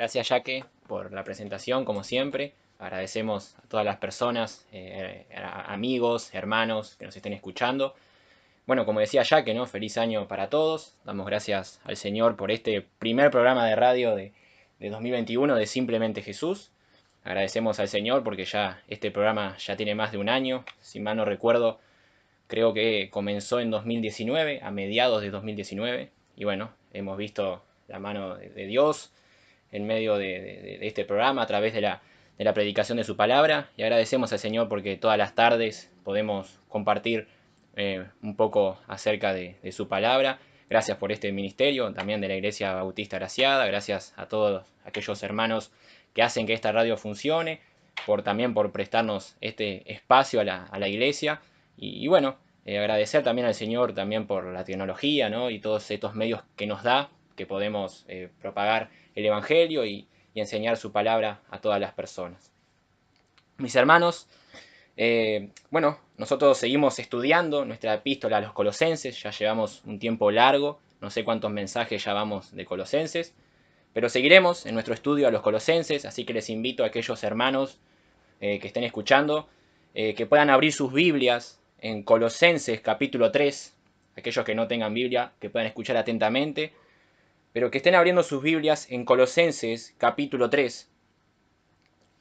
Gracias, Yaque, por la presentación, como siempre. Agradecemos a todas las personas, amigos, hermanos que nos estén escuchando. Bueno, como decía Yaque, ¿no? Feliz año para todos. Damos gracias al Señor por este primer programa de radio de 2021 de Simplemente Jesús. Agradecemos al Señor porque ya este programa ya tiene más de un año. Si mal no recuerdo, creo que comenzó en 2019, a mediados de 2019. Y bueno, hemos visto la mano de Dios en medio de este programa a través de la predicación de su palabra, y agradecemos al Señor porque todas las tardes podemos compartir un poco acerca de su palabra. Gracias por este ministerio, también de la Iglesia Bautista Graciada. Gracias a todos aquellos hermanos que hacen que esta radio funcione, también por prestarnos este espacio a la iglesia. Y bueno, agradecer también al Señor también por la tecnología, ¿no? Y todos estos medios que nos da, que podemos propagar el Evangelio y enseñar su palabra a todas las personas. Mis hermanos, bueno, nosotros seguimos estudiando nuestra epístola a los Colosenses. Ya llevamos un tiempo largo, no sé cuántos mensajes ya vamos de Colosenses, pero seguiremos en nuestro estudio a los Colosenses, así que les invito a aquellos hermanos que estén escuchando, que puedan abrir sus Biblias en Colosenses capítulo 3, aquellos que no tengan Biblia, que puedan escuchar atentamente, pero que estén abriendo sus Biblias en Colosenses capítulo 3.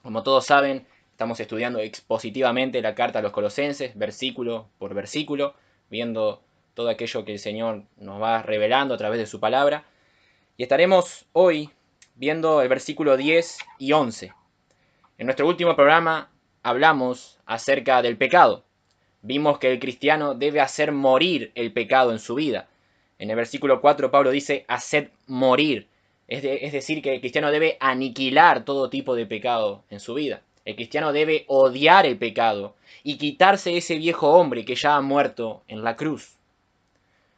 Como todos saben, estamos estudiando expositivamente la carta a los Colosenses, versículo por versículo, viendo todo aquello que el Señor nos va revelando a través de su palabra. Y estaremos hoy viendo el versículo 10 y 11. En nuestro último programa hablamos acerca del pecado. Vimos que el cristiano debe hacer morir el pecado en su vida. En el versículo 4 Pablo dice, haced morir. Es decir, que el cristiano debe aniquilar todo tipo de pecado en su vida. El cristiano debe odiar el pecado y quitarse ese viejo hombre que ya ha muerto en la cruz.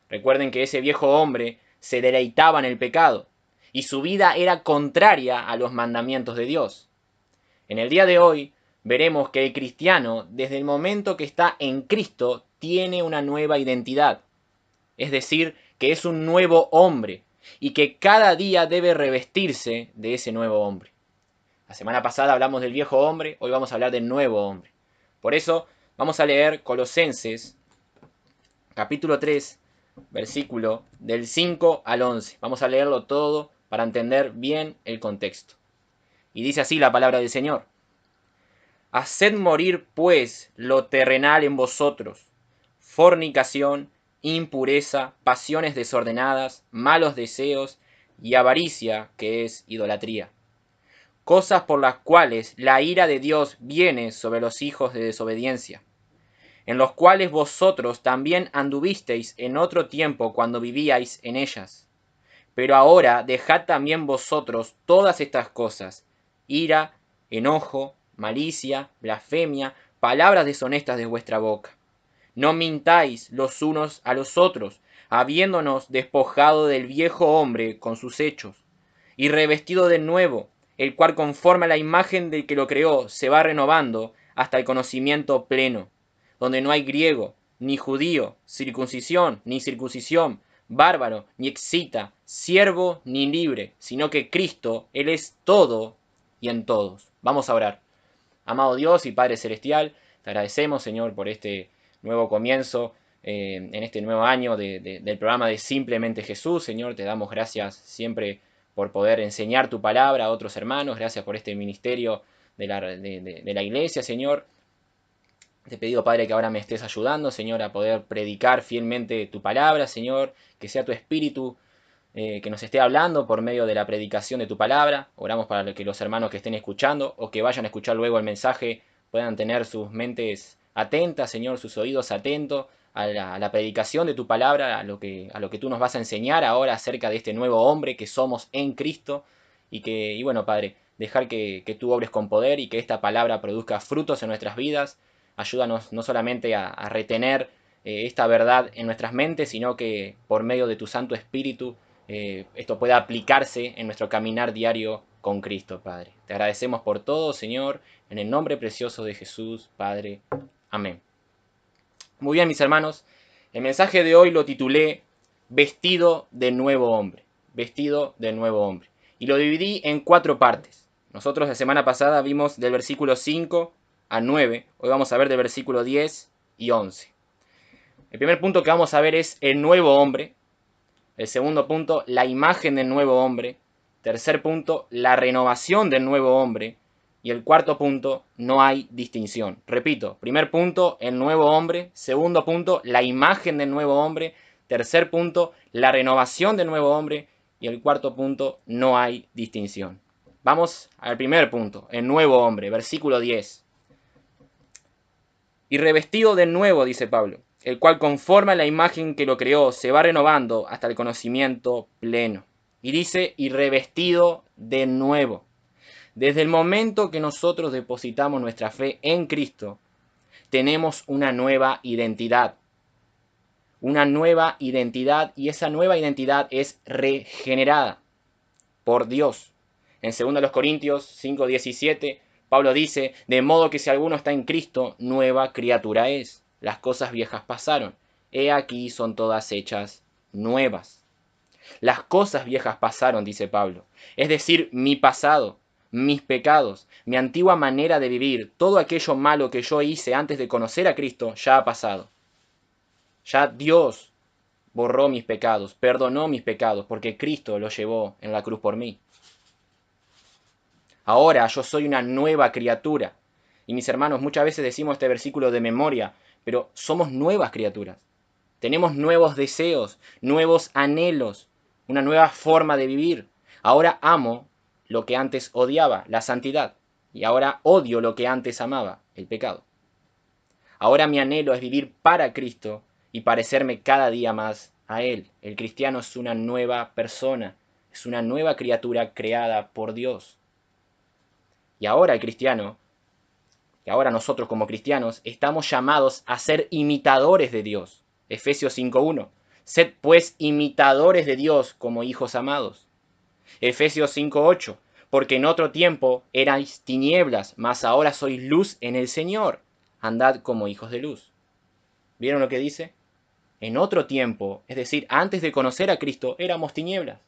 Recuerden que ese viejo hombre se deleitaba en el pecado y su vida era contraria a los mandamientos de Dios. En el día de hoy veremos que el cristiano, desde el momento que está en Cristo, tiene una nueva identidad. Es decir, que es un nuevo hombre y que cada día debe revestirse de ese nuevo hombre. La semana pasada hablamos del viejo hombre, hoy vamos a hablar del nuevo hombre. Por eso vamos a leer Colosenses capítulo 3, versículo del 5 al 11. Vamos a leerlo todo para entender bien el contexto. Y dice así la palabra del Señor. Haced morir, pues, lo terrenal en vosotros: fornicación, impureza, pasiones desordenadas, malos deseos y avaricia, que es idolatría. Cosas por las cuales la ira de Dios viene sobre los hijos de desobediencia, en los cuales vosotros también anduvisteis en otro tiempo cuando vivíais en ellas. Pero ahora dejad también vosotros todas estas cosas: ira, enojo, malicia, blasfemia, palabras deshonestas de vuestra boca. No mintáis los unos a los otros, habiéndonos despojado del viejo hombre con sus hechos, y revestido del nuevo, el cual conforme a la imagen del que lo creó se va renovando hasta el conocimiento pleno, donde no hay griego, ni judío, circuncisión, ni circuncisión, bárbaro, ni excita, siervo, ni libre, sino que Cristo, Él es todo y en todos. Vamos a orar. Amado Dios y Padre Celestial, te agradecemos, Señor, por este nuevo comienzo, en este nuevo año del programa de Simplemente Jesús. Señor, te damos gracias siempre por poder enseñar tu palabra a otros hermanos. Gracias por este ministerio de la iglesia, Señor. Te he pedido, Padre, que ahora me estés ayudando, Señor, a poder predicar fielmente tu palabra, Señor, que sea tu espíritu que nos esté hablando por medio de la predicación de tu palabra. Oramos para que los hermanos que estén escuchando o que vayan a escuchar luego el mensaje puedan tener sus mentes atentas, Señor, sus oídos atentos a la predicación de tu palabra, a lo que tú nos vas a enseñar ahora acerca de este nuevo hombre que somos en Cristo. Y bueno, Padre, dejar que tú obres con poder y que esta palabra produzca frutos en nuestras vidas. Ayúdanos no solamente a retener esta verdad en nuestras mentes, sino que por medio de tu Santo Espíritu esto pueda aplicarse en nuestro caminar diario con Cristo, Padre. Te agradecemos por todo, Señor, en el nombre precioso de Jesús, Padre. Amén. Muy bien, mis hermanos, el mensaje de hoy lo titulé Vestido de nuevo hombre. Vestido de nuevo hombre. y lo dividí en 4 partes. Nosotros la semana pasada vimos del versículo 5 al 9, hoy vamos a ver del versículo 10 y 11. El primer punto que vamos a ver es el nuevo hombre. El segundo punto, la imagen del nuevo hombre. Tercer punto, la renovación del nuevo hombre. Y el cuarto punto, no hay distinción. Repito, primer punto, el nuevo hombre. Segundo punto, la imagen del nuevo hombre. Tercer punto, la renovación del nuevo hombre. Y el cuarto punto, no hay distinción. Vamos al primer punto, el nuevo hombre, versículo 10. Y revestido de nuevo, dice Pablo, el cual conforme a la imagen que lo creó, se va renovando hasta el conocimiento pleno. Y dice, y revestido de nuevo. Desde el momento que nosotros depositamos nuestra fe en Cristo, tenemos una nueva identidad. Una nueva identidad, y esa nueva identidad es regenerada por Dios. En 2 Corintios 5:17, Pablo dice, de modo que si alguno está en Cristo, nueva criatura es. Las cosas viejas pasaron. He aquí son todas hechas nuevas. Las cosas viejas pasaron, dice Pablo. Es decir, mi pasado, mis pecados, mi antigua manera de vivir, todo aquello malo que yo hice antes de conocer a Cristo, ya ha pasado. Ya Dios borró mis pecados, perdonó mis pecados, porque Cristo los llevó en la cruz por mí. Ahora yo soy una nueva criatura. Y mis hermanos, muchas veces decimos este versículo de memoria, pero somos nuevas criaturas. Tenemos nuevos deseos, nuevos anhelos, una nueva forma de vivir. Ahora amo lo que antes odiaba, la santidad. Y ahora odio lo que antes amaba, el pecado. Ahora mi anhelo es vivir para Cristo y parecerme cada día más a Él. El cristiano es una nueva persona, es una nueva criatura creada por Dios. Y ahora el cristiano, y ahora nosotros como cristianos, estamos llamados a ser imitadores de Dios. Efesios 5:1. Sed pues imitadores de Dios como hijos amados. Efesios 5:8. Porque en otro tiempo erais tinieblas, mas ahora sois luz en el Señor. Andad como hijos de luz. ¿Vieron lo que dice? En otro tiempo, es decir, antes de conocer a Cristo, éramos tinieblas.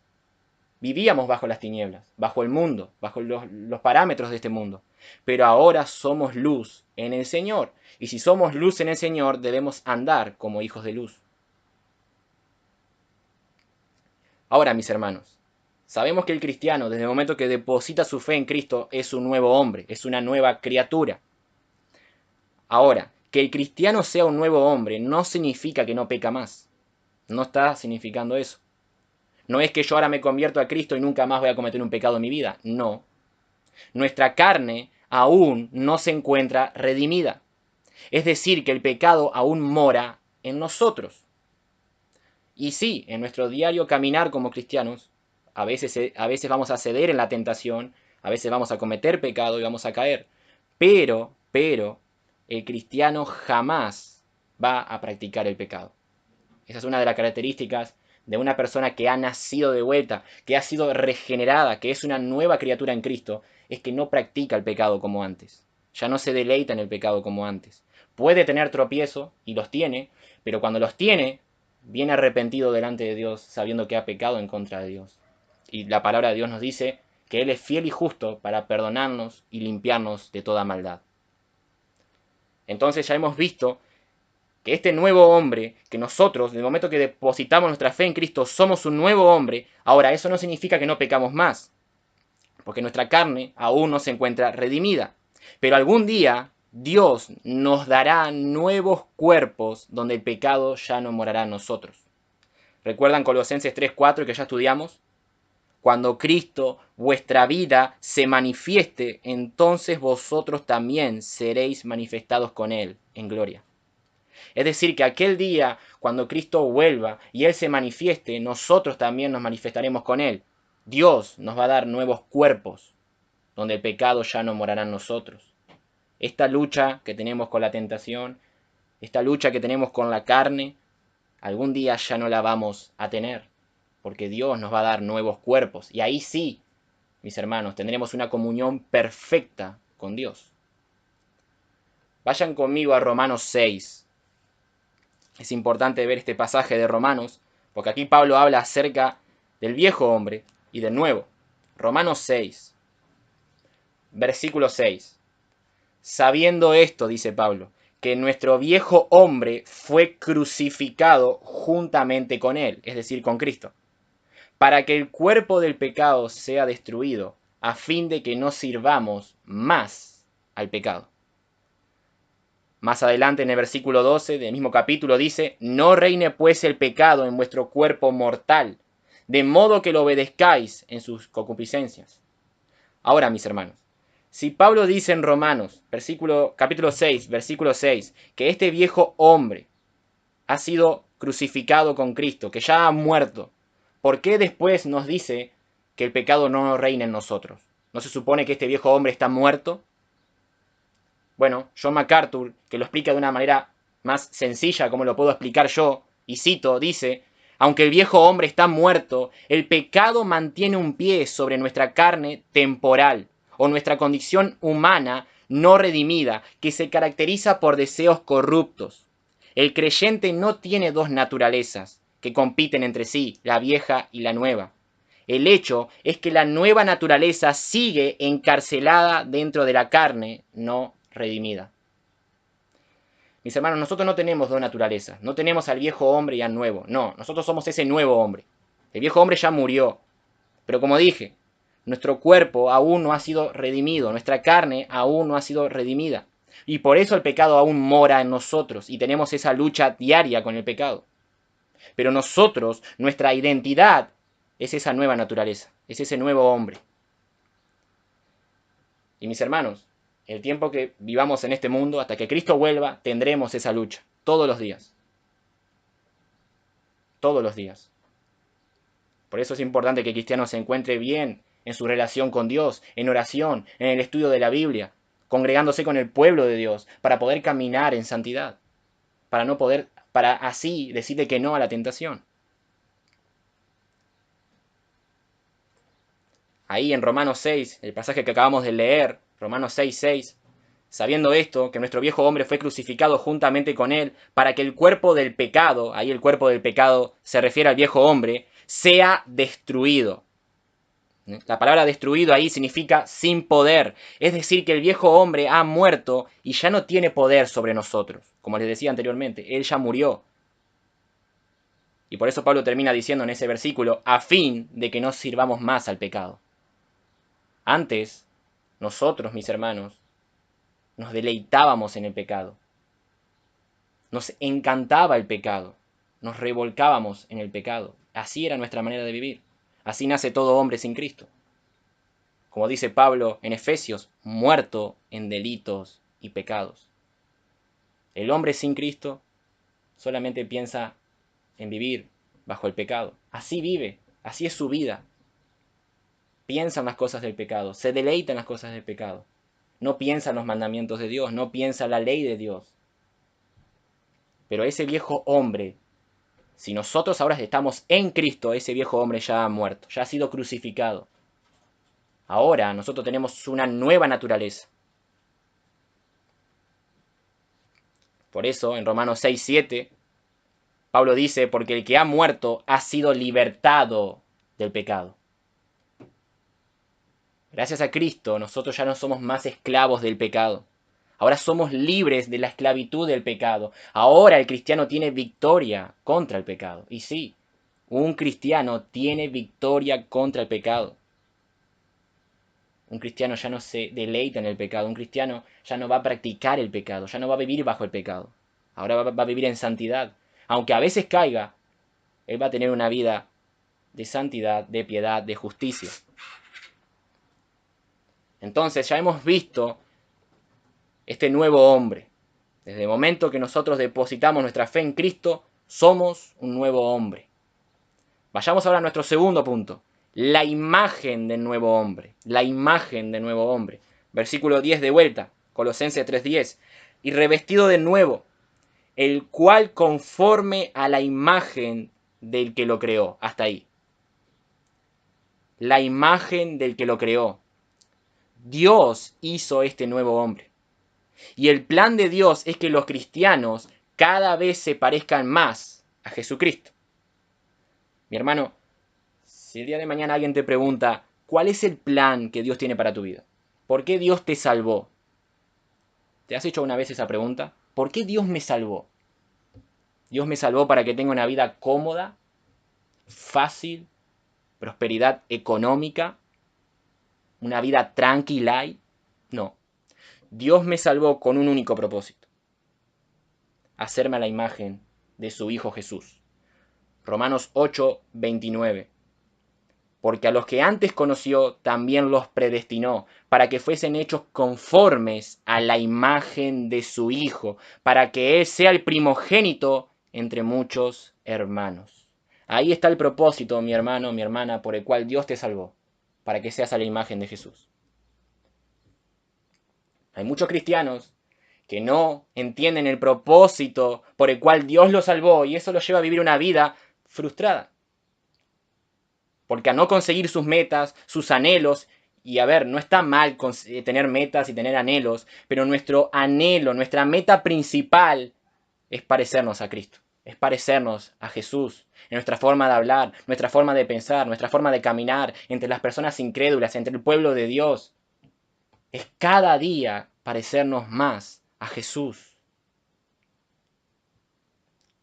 Vivíamos bajo las tinieblas, bajo el mundo, bajo los parámetros de este mundo. Pero ahora somos luz en el Señor. Y si somos luz en el Señor, debemos andar como hijos de luz. Ahora, mis hermanos, sabemos que el cristiano, desde el momento que deposita su fe en Cristo, es un nuevo hombre, es una nueva criatura. Ahora, que el cristiano sea un nuevo hombre no significa que no peca más. No está significando eso. No es que yo ahora me convierto a Cristo y nunca más voy a cometer un pecado en mi vida. No. Nuestra carne aún no se encuentra redimida. Es decir, que el pecado aún mora en nosotros. Y sí, en nuestro diario caminar como cristianos, a veces vamos a ceder en la tentación, a veces vamos a cometer pecado y vamos a caer. Pero, el cristiano jamás va a practicar el pecado. Esa es una de las características de una persona que ha nacido de vuelta, que ha sido regenerada, que es una nueva criatura en Cristo, es que no practica el pecado como antes. Ya no se deleita en el pecado como antes. Puede tener tropiezo, y los tiene, pero cuando los tiene, viene arrepentido delante de Dios, sabiendo que ha pecado en contra de Dios. Y la palabra de Dios nos dice que Él es fiel y justo para perdonarnos y limpiarnos de toda maldad. Entonces ya hemos visto que este nuevo hombre, que nosotros, en el momento que depositamos nuestra fe en Cristo, somos un nuevo hombre. Ahora, eso no significa que no pecamos más, porque nuestra carne aún no se encuentra redimida. Pero algún día Dios nos dará nuevos cuerpos donde el pecado ya no morará en nosotros. ¿Recuerdan Colosenses 3:4 que ya estudiamos? Cuando Cristo, vuestra vida, se manifieste, entonces vosotros también seréis manifestados con Él en gloria. Es decir, que aquel día, cuando Cristo vuelva y Él se manifieste, nosotros también nos manifestaremos con Él. Dios nos va a dar nuevos cuerpos, donde el pecado ya no morará en nosotros. Esta lucha que tenemos con la tentación, esta lucha que tenemos con la carne, algún día ya no la vamos a tener, porque Dios nos va a dar nuevos cuerpos. Y ahí sí, mis hermanos, tendremos una comunión perfecta con Dios. Vayan conmigo a Romanos 6. Es importante ver este pasaje de Romanos, porque aquí Pablo habla acerca del viejo hombre y del nuevo. Romanos 6, versículo 6. Sabiendo esto, dice Pablo, que nuestro viejo hombre fue crucificado juntamente con él, es decir, con Cristo, para que el cuerpo del pecado sea destruido, a fin de que no sirvamos más al pecado. Más adelante en el versículo 12 del mismo capítulo dice, no reine pues el pecado en vuestro cuerpo mortal, de modo que lo obedezcáis en sus concupiscencias. Ahora, mis hermanos, si Pablo dice en Romanos, capítulo 6, versículo 6, que este viejo hombre ha sido crucificado con Cristo, que ya ha muerto, ¿por qué después nos dice que el pecado no reina en nosotros? ¿No se supone que este viejo hombre está muerto? Bueno, John MacArthur, que lo explica de una manera más sencilla, como lo puedo explicar yo, y cito, dice, aunque el viejo hombre está muerto, el pecado mantiene un pie sobre nuestra carne temporal, o nuestra condición humana no redimida, que se caracteriza por deseos corruptos. El creyente no tiene dos naturalezas que compiten entre sí, la vieja y la nueva. El hecho es que la nueva naturaleza sigue encarcelada dentro de la carne no redimida. Mis hermanos, nosotros no tenemos dos naturalezas, no tenemos al viejo hombre y al nuevo, no, nosotros somos ese nuevo hombre. El viejo hombre ya murió, pero como dije, nuestro cuerpo aún no ha sido redimido, nuestra carne aún no ha sido redimida. Y por eso el pecado aún mora en nosotros y tenemos esa lucha diaria con el pecado. Pero nosotros, nuestra identidad es esa nueva naturaleza, es ese nuevo hombre. Y mis hermanos, el tiempo que vivamos en este mundo, hasta que Cristo vuelva, tendremos esa lucha, todos los días. Todos los días. Por eso es importante que el cristiano se encuentre bien en su relación con Dios, en oración, en el estudio de la Biblia, congregándose con el pueblo de Dios, para poder caminar en santidad, para así decirle que no a la tentación. Ahí en Romanos 6, el pasaje que acabamos de leer, Romanos 6:6, sabiendo esto, que nuestro viejo hombre fue crucificado juntamente con él, para que el cuerpo del pecado, ahí el cuerpo del pecado se refiere al viejo hombre, sea destruido. La palabra destruido ahí significa sin poder, es decir, que el viejo hombre ha muerto y ya no tiene poder sobre nosotros. Como les decía anteriormente, él ya murió. Y por eso Pablo termina diciendo en ese versículo, a fin de que no sirvamos más al pecado. Antes, nosotros, mis hermanos, nos deleitábamos en el pecado. Nos encantaba el pecado. Nos revolcábamos en el pecado. Así era nuestra manera de vivir. Así nace todo hombre sin Cristo. Como dice Pablo en Efesios, muerto en delitos y pecados. El hombre sin Cristo solamente piensa en vivir bajo el pecado. Así vive, así es su vida. Piensa en las cosas del pecado, se deleita en las cosas del pecado. No piensa en los mandamientos de Dios, no piensa en la ley de Dios. Pero ese viejo hombre, si nosotros ahora estamos en Cristo, ese viejo hombre ya ha muerto, ya ha sido crucificado. Ahora nosotros tenemos una nueva naturaleza. Por eso en Romanos 6:7, Pablo dice, porque el que ha muerto ha sido libertado del pecado. Gracias a Cristo, nosotros ya no somos más esclavos del pecado. Ahora somos libres de la esclavitud del pecado. Ahora el cristiano tiene victoria contra el pecado. Y sí, un cristiano tiene victoria contra el pecado. Un cristiano ya no se deleita en el pecado. Un cristiano ya no va a practicar el pecado. Ya no va a vivir bajo el pecado. Ahora va a vivir en santidad. Aunque a veces caiga, él va a tener una vida de santidad, de piedad, de justicia. Entonces ya hemos visto este nuevo hombre. Desde el momento que nosotros depositamos nuestra fe en Cristo, somos un nuevo hombre. Vayamos ahora a nuestro segundo punto. La imagen del nuevo hombre. La imagen del nuevo hombre. Versículo 10 de vuelta. Colosenses 3:10. Y revestido de nuevo, el cual conforme a la imagen del que lo creó. Hasta ahí. La imagen del que lo creó. Dios hizo este nuevo hombre. Y el plan de Dios es que los cristianos cada vez se parezcan más a Jesucristo. Mi hermano, si el día de mañana alguien te pregunta, ¿Cuál es el plan que Dios tiene para tu vida? ¿Por qué Dios te salvó? ¿Te has hecho una vez esa pregunta? ¿Por qué Dios me salvó? Dios me salvó para que tenga una vida cómoda, fácil, prosperidad económica, una vida tranquila. No. Dios me salvó con un único propósito: hacerme a la imagen de su Hijo Jesús. Romanos 8:29. Porque a los que antes conoció, también los predestinó, para que fuesen hechos conformes a la imagen de su Hijo, para que Él sea el primogénito entre muchos hermanos. Ahí está el propósito, mi hermano, mi hermana, por el cual Dios te salvó, para que seas a la imagen de Jesús. Hay muchos cristianos que no entienden el propósito por el cual Dios los salvó, y eso los lleva a vivir una vida frustrada. Porque a no conseguir sus metas, sus anhelos, y a ver, no está mal tener metas y tener anhelos, pero nuestro anhelo, nuestra meta principal es parecernos a Cristo, es parecernos a Jesús, en nuestra forma de hablar, nuestra forma de pensar, nuestra forma de caminar, entre las personas incrédulas, entre el pueblo de Dios. Es cada día parecernos más a Jesús.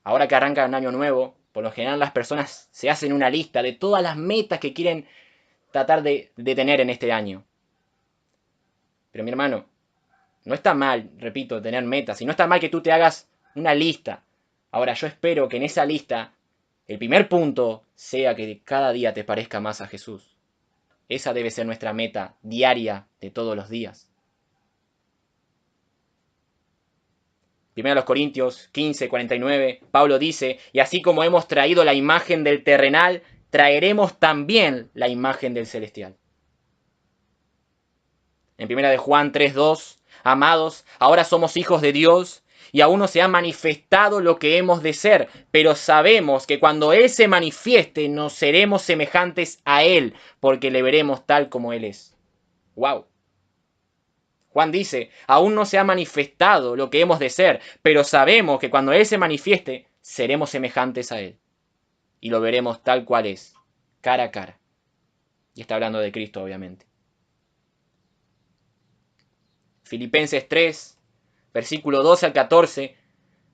Ahora que arranca un año nuevo, por lo general las personas se hacen una lista de todas las metas que quieren tratar de tener en este año. Pero mi hermano, no está mal, repito, tener metas, y no está mal que tú te hagas una lista. Ahora, yo espero que en esa lista el primer punto sea que cada día te parezca más a Jesús. Esa debe ser nuestra meta diaria de todos los días. 1 Corintios 15:49, Pablo dice: y así como hemos traído la imagen del terrenal, traeremos también la imagen del celestial. En 1 Juan 3:2, amados, ahora somos hijos de Dios y aún no se ha manifestado lo que hemos de ser, pero sabemos que cuando Él se manifieste nos seremos semejantes a Él, porque le veremos tal como Él es. ¡Wow! Juan dice: aún no se ha manifestado lo que hemos de ser, pero sabemos que cuando Él se manifieste seremos semejantes a Él y lo veremos tal cual es, cara a cara. Y está hablando de Cristo, obviamente. Filipenses 3, versículo 12 al 14,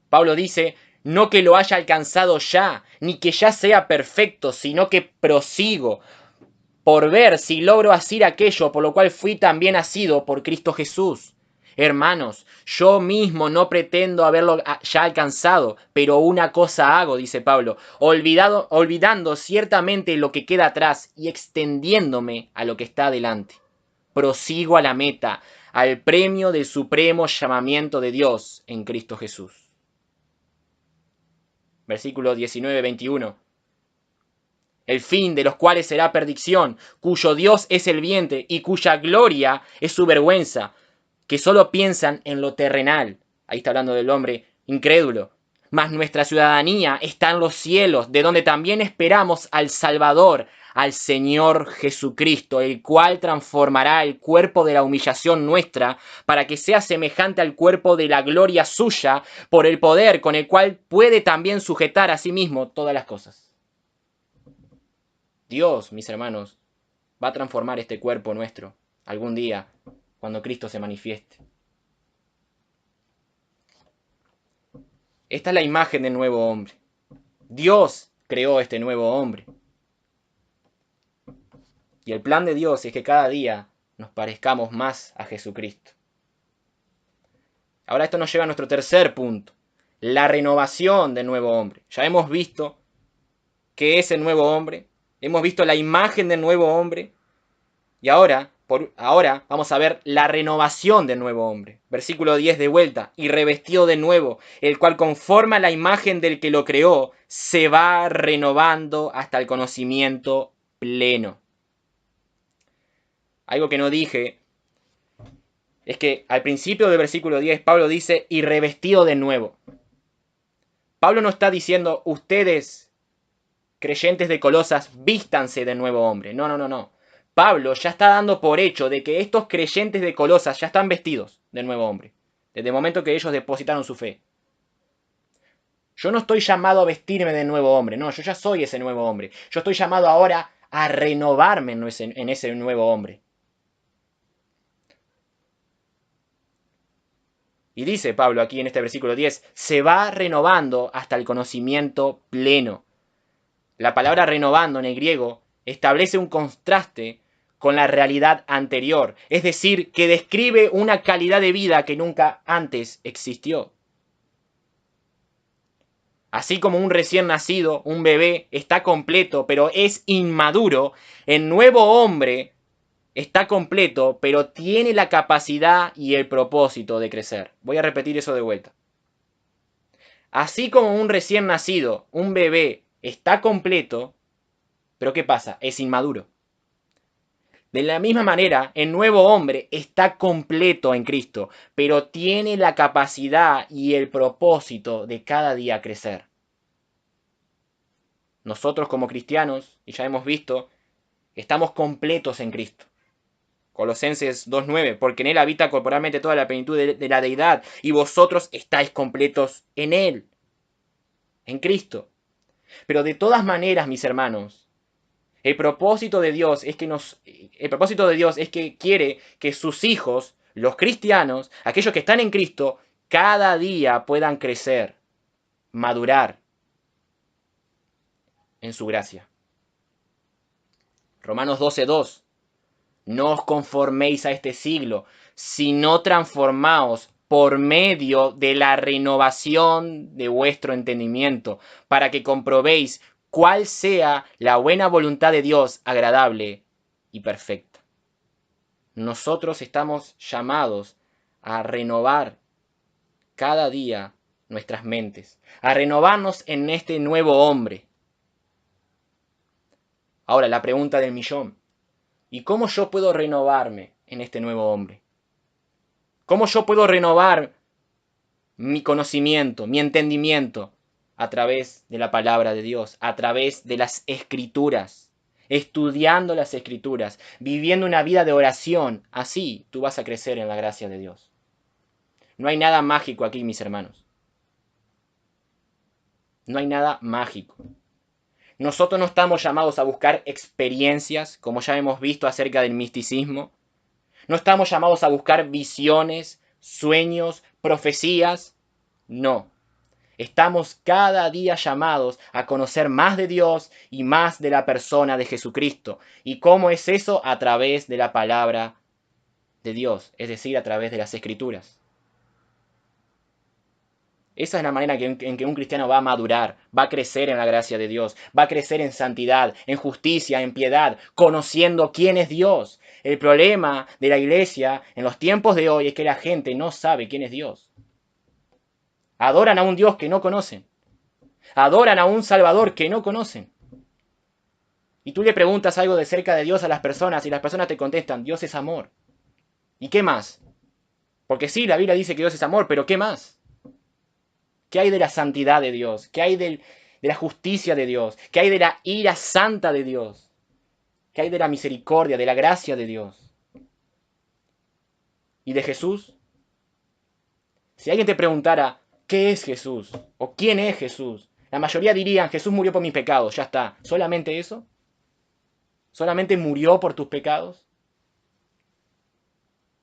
Pablo dice: no que lo haya alcanzado ya, ni que ya sea perfecto, sino que prosigo por ver si logro asir aquello por lo cual fui también asido por Cristo Jesús. Hermanos, yo mismo no pretendo haberlo ya alcanzado, pero una cosa hago, dice Pablo, olvidando ciertamente lo que queda atrás y extendiéndome a lo que está adelante. Prosigo a la meta, al premio del supremo llamamiento de Dios en Cristo Jesús. Versículo 19-21. El fin de los cuales será perdición, cuyo Dios es el vientre y cuya gloria es su vergüenza, que solo piensan en lo terrenal. Ahí está hablando del hombre incrédulo. Mas nuestra ciudadanía está en los cielos, de donde también esperamos al Salvador, al Señor Jesucristo, el cual transformará el cuerpo de la humillación nuestra para que sea semejante al cuerpo de la gloria suya, por el poder con el cual puede también sujetar a sí mismo todas las cosas. Dios, mis hermanos, va a transformar este cuerpo nuestro algún día cuando Cristo se manifieste. Esta es la imagen del nuevo hombre. Dios creó este nuevo hombre. Y el plan de Dios es que cada día nos parezcamos más a Jesucristo. Ahora esto nos lleva a nuestro tercer punto, la renovación del nuevo hombre. Ya hemos visto qué es el nuevo hombre, hemos visto la imagen del nuevo hombre, y ahora vamos a ver la renovación del nuevo hombre. Versículo 10 de vuelta: y revestido de nuevo, el cual conforme a la imagen del que lo creó, se va renovando hasta el conocimiento pleno. Algo que no dije es que al principio del versículo 10 Pablo dice: y revestido de nuevo. Pablo no está diciendo: ustedes, creyentes de Colosas, vístanse de nuevo hombre. No. Pablo ya está dando por hecho de que estos creyentes de Colosas ya están vestidos de nuevo hombre, desde el momento que ellos depositaron su fe. Yo no estoy llamado a vestirme de nuevo hombre, no, yo ya soy ese nuevo hombre. Yo estoy llamado ahora a renovarme en ese nuevo hombre. Y dice Pablo aquí en este versículo 10, se va renovando hasta el conocimiento pleno. La palabra renovando en el griego establece un contraste con la realidad anterior, es decir, que describe una calidad de vida que nunca antes existió. Así como un recién nacido, un bebé, está completo, pero es inmaduro, el nuevo hombre está completo, pero tiene la capacidad y el propósito de crecer. Voy a repetir eso de vuelta. Así como un recién nacido, un bebé, está completo, pero ¿qué pasa? Es inmaduro. De la misma manera, el nuevo hombre está completo en Cristo, pero tiene la capacidad y el propósito de cada día crecer. Nosotros como cristianos, y ya hemos visto, estamos completos en Cristo. Colosenses 2.9, porque en Él habita corporalmente toda la plenitud de la deidad, y vosotros estáis completos en Él, en Cristo. Pero de todas maneras, mis hermanos, el propósito de Dios es que quiere que sus hijos, los cristianos, aquellos que están en Cristo, cada día puedan crecer, madurar en su gracia. Romanos 12.2. No os conforméis a este siglo, sino transformaos por medio de la renovación de vuestro entendimiento, para que comprobéis cuál sea la buena voluntad de Dios, agradable y perfecta. Nosotros estamos llamados a renovar cada día nuestras mentes, a renovarnos en este nuevo hombre. Ahora, la pregunta del millón. ¿Y cómo yo puedo renovarme en este nuevo hombre? ¿Cómo yo puedo renovar mi conocimiento, mi entendimiento? A través de la palabra de Dios, a través de las escrituras, estudiando las escrituras, viviendo una vida de oración. Así tú vas a crecer en la gracia de Dios. No hay nada mágico aquí, mis hermanos. No hay nada mágico. Nosotros no estamos llamados a buscar experiencias, como ya hemos visto acerca del misticismo. No estamos llamados a buscar visiones, sueños, profecías. No. Estamos cada día llamados a conocer más de Dios y más de la persona de Jesucristo. ¿Y cómo es eso? A través de la palabra de Dios, es decir, a través de las Escrituras. Esa es la manera en que un cristiano va a madurar, va a crecer en la gracia de Dios, va a crecer en santidad, en justicia, en piedad, conociendo quién es Dios. El problema de la iglesia en los tiempos de hoy es que la gente no sabe quién es Dios. Adoran a un Dios que no conocen. Adoran a un Salvador que no conocen. Y tú le preguntas algo de cerca de Dios a las personas y las personas te contestan, Dios es amor. ¿Y qué más? Porque sí, la Biblia dice que Dios es amor, pero ¿qué más? ¿Qué hay de la santidad de Dios? ¿Qué hay de la justicia de Dios? ¿Qué hay de la ira santa de Dios? ¿Qué hay de la misericordia, de la gracia de Dios? ¿Y de Jesús? Si alguien te preguntara, ¿qué es Jesús? ¿O quién es Jesús? La mayoría dirían, Jesús murió por mis pecados, ya está. ¿Solamente eso? ¿Solamente murió por tus pecados?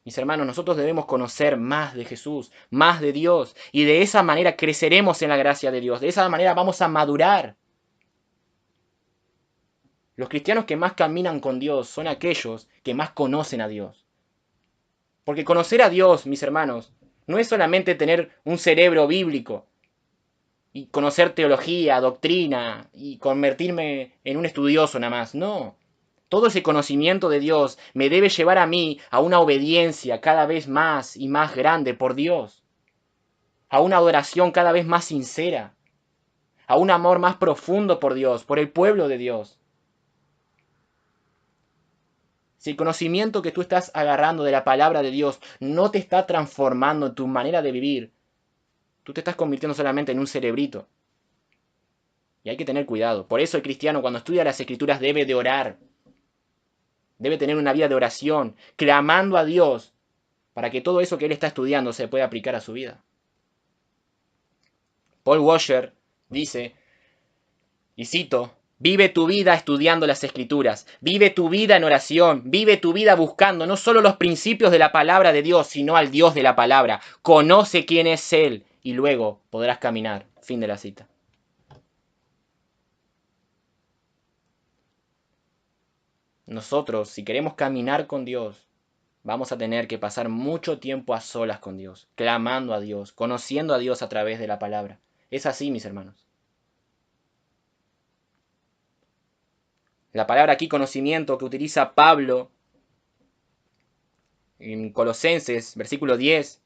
Mis hermanos, nosotros debemos conocer más de Jesús, más de Dios, y de esa manera creceremos en la gracia de Dios. De esa manera vamos a madurar. Los cristianos que más caminan con Dios son aquellos que más conocen a Dios. Porque conocer a Dios, mis hermanos, no es solamente tener un cerebro bíblico y conocer teología, doctrina y convertirme en un estudioso nada más. No. Todo ese conocimiento de Dios me debe llevar a mí a una obediencia cada vez más y más grande por Dios, a una adoración cada vez más sincera, a un amor más profundo por Dios, por el pueblo de Dios. Si el conocimiento que tú estás agarrando de la palabra de Dios no te está transformando en tu manera de vivir, tú te estás convirtiendo solamente en un cerebrito. Y hay que tener cuidado. Por eso el cristiano cuando estudia las escrituras debe de orar. Debe tener una vida de oración, clamando a Dios para que todo eso que él está estudiando se pueda aplicar a su vida. Paul Washer dice, y cito, Vive tu vida estudiando las Escrituras. Vive tu vida en oración. Vive tu vida buscando no solo los principios de la palabra de Dios, sino al Dios de la palabra. Conoce quién es Él y luego podrás caminar. Fin de la cita. Nosotros, si queremos caminar con Dios, vamos a tener que pasar mucho tiempo a solas con Dios, clamando a Dios, conociendo a Dios a través de la palabra. Es así, mis hermanos. La palabra aquí, conocimiento, que utiliza Pablo en Colosenses, versículo 10,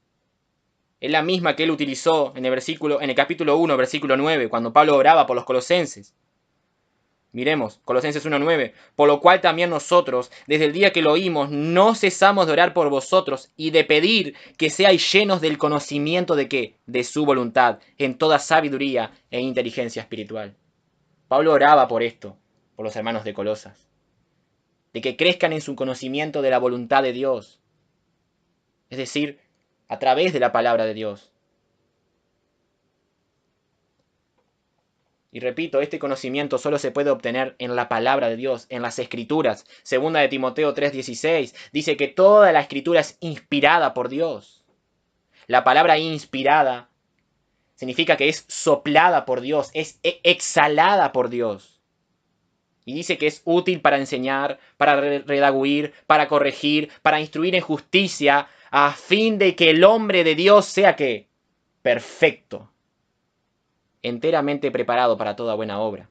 es la misma que él utilizó en el capítulo 1, versículo 9, cuando Pablo oraba por los colosenses. Miremos, Colosenses 1:9, por lo cual también nosotros, desde el día que lo oímos, no cesamos de orar por vosotros y de pedir que seáis llenos del conocimiento de qué, de su voluntad, en toda sabiduría e inteligencia espiritual. Pablo oraba por esto, por los hermanos de Colosas, de que crezcan en su conocimiento de la voluntad de Dios, es decir, a través de la palabra de Dios. Y repito, este conocimiento solo se puede obtener en la palabra de Dios, en las Escrituras. Segunda de Timoteo 3:16 dice que toda la Escritura es inspirada por Dios. La palabra inspirada significa que es soplada por Dios, es exhalada por Dios. Y dice que es útil para enseñar, para redarguir, para corregir, para instruir en justicia, a fin de que el hombre de Dios sea ¿qué? Perfecto, enteramente preparado para toda buena obra.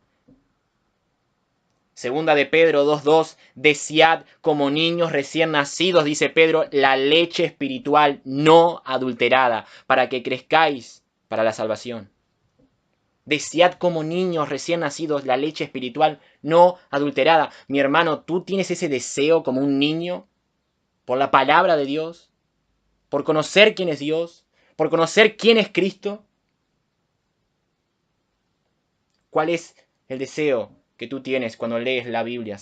Segunda de Pedro 2:2, desead como niños recién nacidos, dice Pedro, la leche espiritual no adulterada, para que crezcáis para la salvación. Desead como niños recién nacidos la leche espiritual no adulterada. Mi hermano, ¿tú tienes ese deseo como un niño por la palabra de Dios? ¿Por conocer quién es Dios? ¿Por conocer quién es Cristo? ¿Cuál es el deseo que tú tienes cuando lees la Biblia?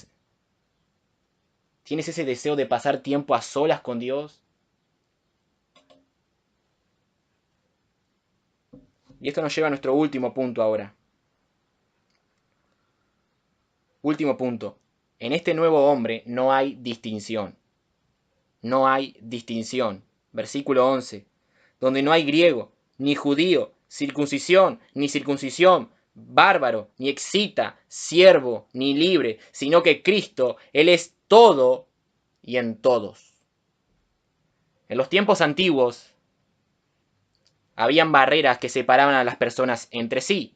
¿Tienes ese deseo de pasar tiempo a solas con Dios? Y esto nos lleva a nuestro último punto ahora. Último punto. En este nuevo hombre no hay distinción. No hay distinción. Versículo 11. Donde no hay griego, ni judío, circuncisión, ni circuncisión, bárbaro, ni excita, siervo, ni libre, sino que Cristo, Él es todo y en todos. En los tiempos antiguos, habían barreras que separaban a las personas entre sí.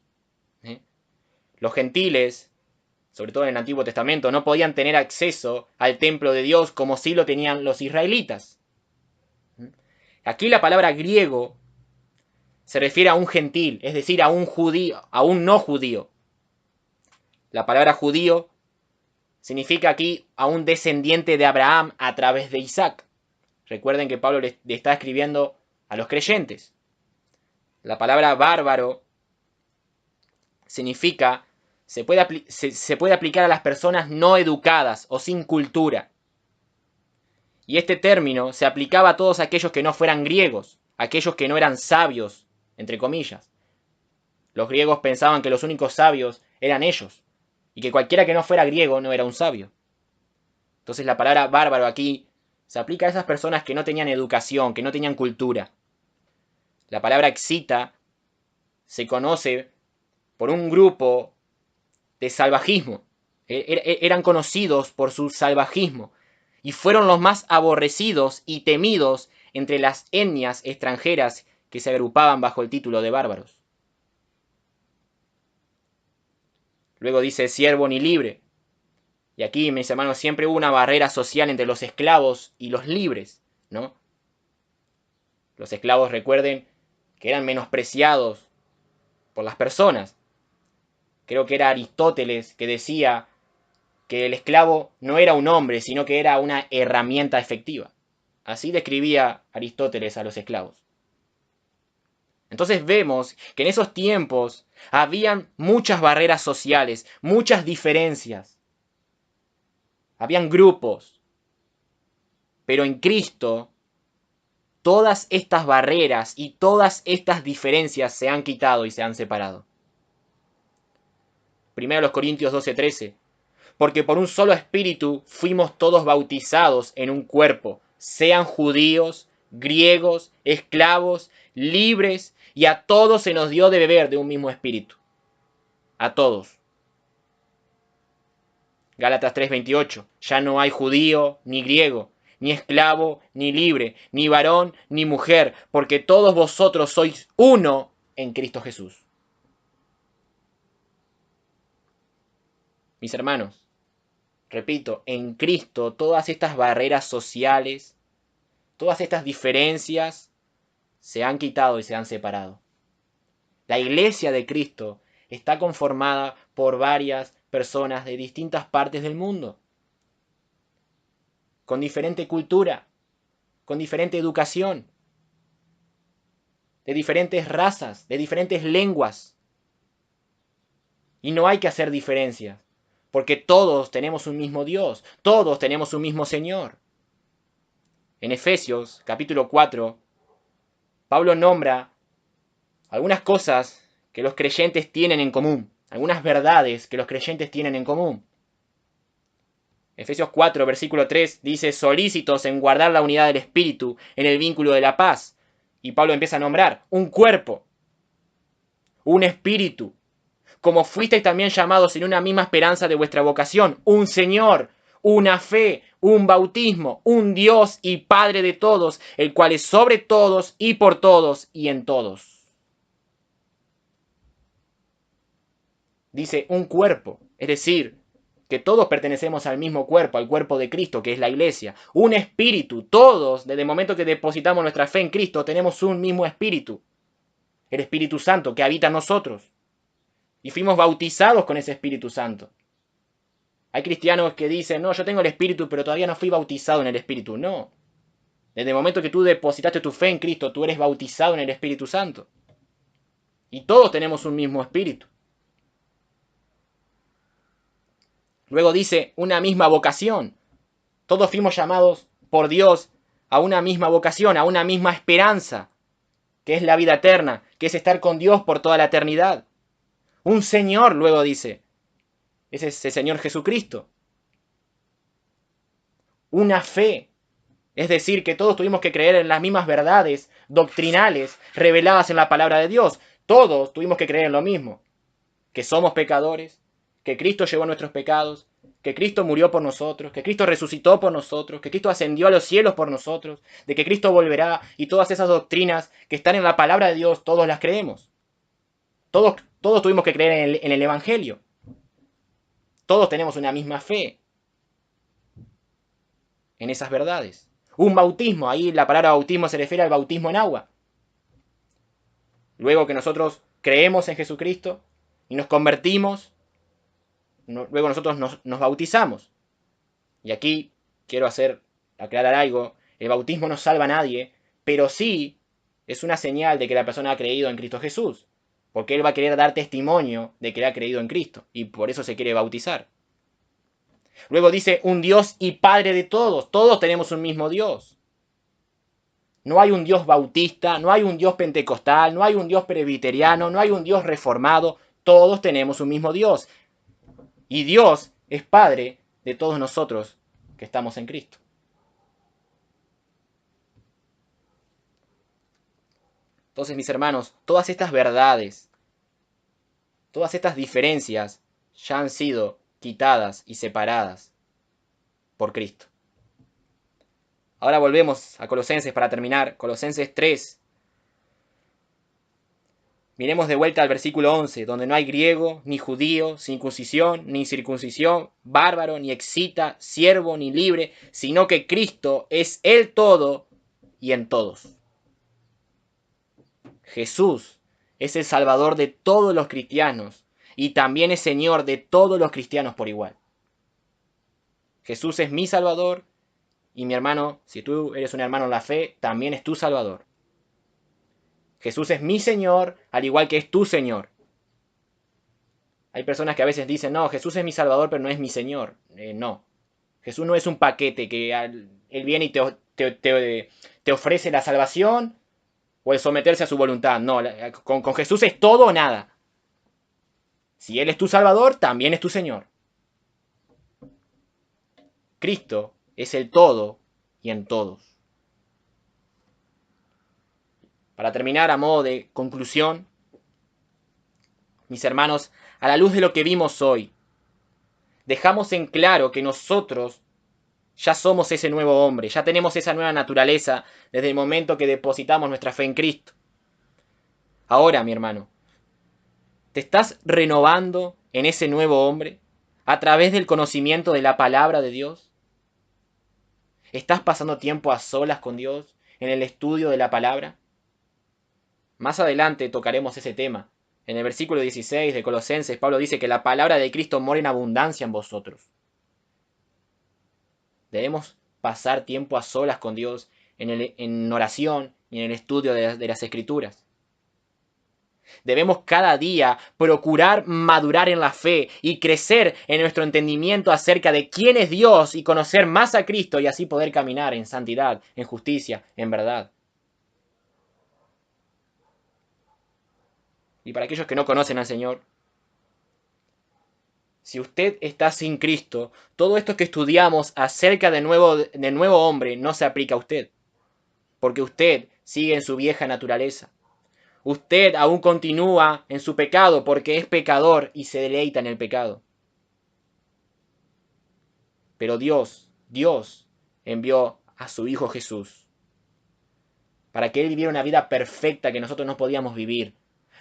Los gentiles, sobre todo en el Antiguo Testamento, no podían tener acceso al templo de Dios como sí lo tenían los israelitas. Aquí la palabra griego se refiere a un gentil, es decir, a un judío, a un no judío. La palabra judío significa aquí a un descendiente de Abraham a través de Isaac. Recuerden que Pablo le está escribiendo a los creyentes. La palabra bárbaro significa, se puede aplicar a las personas no educadas o sin cultura. Y este término se aplicaba a todos aquellos que no fueran griegos, aquellos que no eran sabios, entre comillas. Los griegos pensaban que los únicos sabios eran ellos, y que cualquiera que no fuera griego no era un sabio. Entonces la palabra bárbaro aquí se aplica a esas personas que no tenían educación, que no tenían cultura. La palabra excita se conoce por un grupo de salvajismo. Eran conocidos por su salvajismo y fueron los más aborrecidos y temidos entre las etnias extranjeras que se agrupaban bajo el título de bárbaros. Luego dice siervo ni libre. Y aquí, mis hermanos, siempre hubo una barrera social entre los esclavos y los libres, ¿no? Los esclavos, recuerden, que eran menospreciados por las personas. Creo que era Aristóteles que decía que el esclavo no era un hombre, sino que era una herramienta efectiva. Así describía Aristóteles a los esclavos. Entonces vemos que en esos tiempos habían muchas barreras sociales, muchas diferencias. Habían grupos. Pero en Cristo, todas estas barreras y todas estas diferencias se han quitado y se han separado. 1 Corintios 12:13. Porque por un solo espíritu fuimos todos bautizados en un cuerpo, sean judíos, griegos, esclavos, libres, y a todos se nos dio de beber de un mismo espíritu. A todos. Gálatas 3:28. Ya no hay judío ni griego, ni esclavo ni libre, ni varón ni mujer, porque todos vosotros sois uno en Cristo Jesús. Mis hermanos, repito, en Cristo todas estas barreras sociales, todas estas diferencias se han quitado y se han separado. La iglesia de Cristo está conformada por varias personas de distintas partes del mundo, con diferente cultura, con diferente educación, de diferentes razas, de diferentes lenguas. Y no hay que hacer diferencias, porque todos tenemos un mismo Dios, todos tenemos un mismo Señor. En Efesios capítulo 4, Pablo nombra algunas cosas que los creyentes tienen en común, algunas verdades que los creyentes tienen en común. Efesios 4, versículo 3 dice: solícitos en guardar la unidad del Espíritu en el vínculo de la paz. Y Pablo empieza a nombrar un cuerpo, un espíritu, como fuisteis también llamados en una misma esperanza de vuestra vocación, un Señor, una fe, un bautismo, un Dios y Padre de todos, el cual es sobre todos y por todos y en todos. Dice un cuerpo, es decir, que todos pertenecemos al mismo cuerpo, al cuerpo de Cristo, que es la iglesia. Un espíritu, todos, desde el momento que depositamos nuestra fe en Cristo, tenemos un mismo espíritu. El Espíritu Santo que habita en nosotros. Y fuimos bautizados con ese Espíritu Santo. Hay cristianos que dicen: no, yo tengo el Espíritu, pero todavía no fui bautizado en el Espíritu. No. Desde el momento que tú depositaste tu fe en Cristo, tú eres bautizado en el Espíritu Santo. Y todos tenemos un mismo Espíritu. Luego dice una misma vocación. Todos fuimos llamados por Dios a una misma vocación, a una misma esperanza, que es la vida eterna, que es estar con Dios por toda la eternidad. Un Señor, luego dice, ese es el Señor Jesucristo. Una fe, es decir, que todos tuvimos que creer en las mismas verdades doctrinales reveladas en la palabra de Dios. Todos tuvimos que creer en lo mismo, que somos pecadores, que Cristo llevó nuestros pecados, que Cristo murió por nosotros, que Cristo resucitó por nosotros, que Cristo ascendió a los cielos por nosotros, de que Cristo volverá, y todas esas doctrinas que están en la palabra de Dios, todos las creemos. Todos tuvimos que creer en el Evangelio. Todos tenemos una misma fe en esas verdades. Un bautismo, ahí la palabra bautismo se refiere al bautismo en agua. Luego que nosotros creemos en Jesucristo y nos convertimos, luego nosotros nos bautizamos. Y aquí quiero aclarar algo: el bautismo no salva a nadie, pero sí es una señal de que la persona ha creído en Cristo Jesús, porque él va a querer dar testimonio de que ha creído en Cristo, y por eso se quiere bautizar. Luego dice un Dios y Padre de todos. Todos tenemos un mismo Dios. No hay un Dios bautista, no hay un Dios pentecostal, no hay un Dios presbiteriano, no hay un Dios reformado. Todos tenemos un mismo Dios. Y Dios es Padre de todos nosotros que estamos en Cristo. Entonces, mis hermanos, todas estas verdades, todas estas diferencias ya han sido quitadas y separadas por Cristo. Ahora volvemos a Colosenses para terminar. Colosenses 3. Miremos de vuelta al versículo 11, donde no hay griego, ni judío, circuncisión, ni incircuncisión, bárbaro, ni excita, siervo, ni libre, sino que Cristo es el todo y en todos. Jesús es el Salvador de todos los cristianos y también es Señor de todos los cristianos por igual. Jesús es mi Salvador y mi hermano, si tú eres un hermano en la fe, también es tu Salvador. Jesús es mi Señor, al igual que es tu Señor. Hay personas que a veces dicen: no, Jesús es mi Salvador, pero no es mi Señor. No. Jesús no es un paquete que Él viene y te ofrece la salvación o el someterse a su voluntad. No, con Jesús es todo o nada. Si Él es tu Salvador, también es tu Señor. Cristo es el todo y en todos. Para terminar, a modo de conclusión, mis hermanos, a la luz de lo que vimos hoy, dejamos en claro que nosotros ya somos ese nuevo hombre, ya tenemos esa nueva naturaleza desde el momento que depositamos nuestra fe en Cristo. Ahora, mi hermano, ¿te estás renovando en ese nuevo hombre a través del conocimiento de la palabra de Dios? ¿Estás pasando tiempo a solas con Dios en el estudio de la palabra? Más adelante tocaremos ese tema. En el versículo 16 de Colosenses, Pablo dice que la palabra de Cristo mora en abundancia en vosotros. Debemos pasar tiempo a solas con Dios en oración y en el estudio de las Escrituras. Debemos cada día procurar madurar en la fe y crecer en nuestro entendimiento acerca de quién es Dios y conocer más a Cristo y así poder caminar en santidad, en justicia, en verdad. Y para aquellos que no conocen al Señor, si usted está sin Cristo, todo esto que estudiamos acerca del nuevo hombre no se aplica a usted, porque usted sigue en su vieja naturaleza. Usted aún continúa en su pecado porque es pecador y se deleita en el pecado. Pero Dios envió a su Hijo Jesús para que Él viviera una vida perfecta que nosotros no podíamos vivir,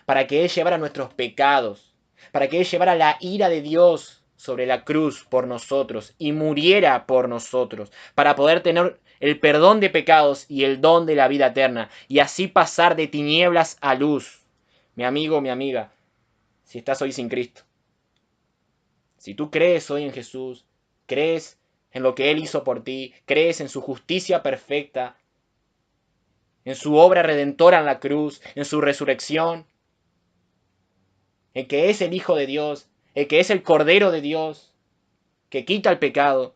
para que Él llevara nuestros pecados, para que Él llevara la ira de Dios sobre la cruz por nosotros y muriera por nosotros, para poder tener el perdón de pecados y el don de la vida eterna, y así pasar de tinieblas a luz. Mi amigo, mi amiga, si estás hoy sin Cristo, si tú crees hoy en Jesús, crees en lo que Él hizo por ti, crees en su justicia perfecta, en su obra redentora en la cruz, en su resurrección, en que es el Hijo de Dios, el que es el Cordero de Dios, que quita el pecado,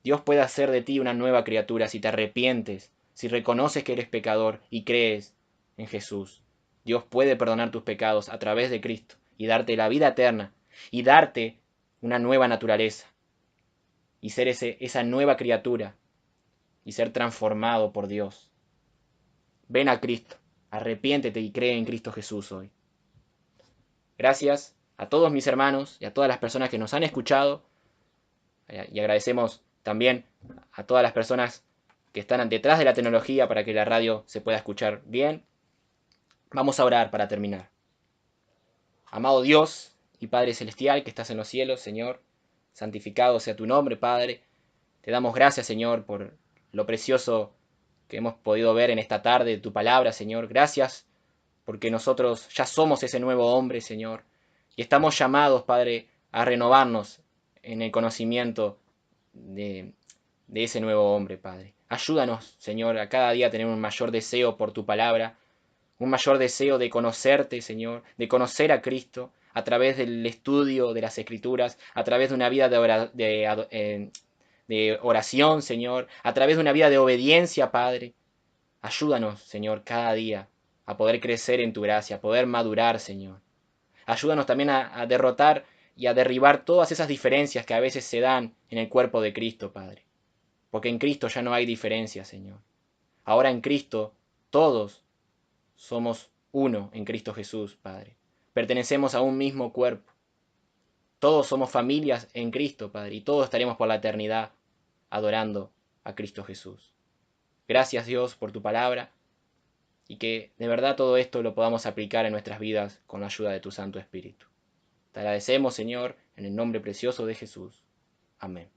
Dios puede hacer de ti una nueva criatura si te arrepientes, si reconoces que eres pecador y crees en Jesús. Dios puede perdonar tus pecados a través de Cristo y darte la vida eterna y darte una nueva naturaleza y ser esa nueva criatura y ser transformado por Dios. Ven a Cristo, arrepiéntete y cree en Cristo Jesús hoy. Gracias a todos mis hermanos y a todas las personas que nos han escuchado y agradecemos también a todas las personas que están detrás de la tecnología para que la radio se pueda escuchar bien. Vamos a orar para terminar. Amado Dios y Padre Celestial que estás en los cielos, Señor, santificado sea tu nombre, Padre. Te damos gracias, Señor, por lo precioso que hemos podido ver en esta tarde tu palabra, Señor. Gracias porque nosotros ya somos ese nuevo hombre, Señor, y estamos llamados, Padre, a renovarnos en el conocimiento de ese nuevo hombre, Padre. Ayúdanos, Señor, a cada día tener un mayor deseo por tu palabra, un mayor deseo de conocerte, Señor, de conocer a Cristo a través del estudio de las Escrituras, a través de una vida de oración, Señor, a través de una vida de obediencia, Padre. Ayúdanos, Señor, cada día a poder crecer en tu gracia, a poder madurar, Señor. Ayúdanos también a derrotar y a derribar todas esas diferencias que a veces se dan en el cuerpo de Cristo, Padre. Porque en Cristo ya no hay diferencias, Señor. Ahora en Cristo todos somos uno en Cristo Jesús, Padre. Pertenecemos a un mismo cuerpo. Todos somos familias en Cristo, Padre, y todos estaremos por la eternidad adorando a Cristo Jesús. Gracias, Dios, por tu palabra y que de verdad todo esto lo podamos aplicar en nuestras vidas con la ayuda de tu Santo Espíritu. Te agradecemos, Señor, en el nombre precioso de Jesús. Amén.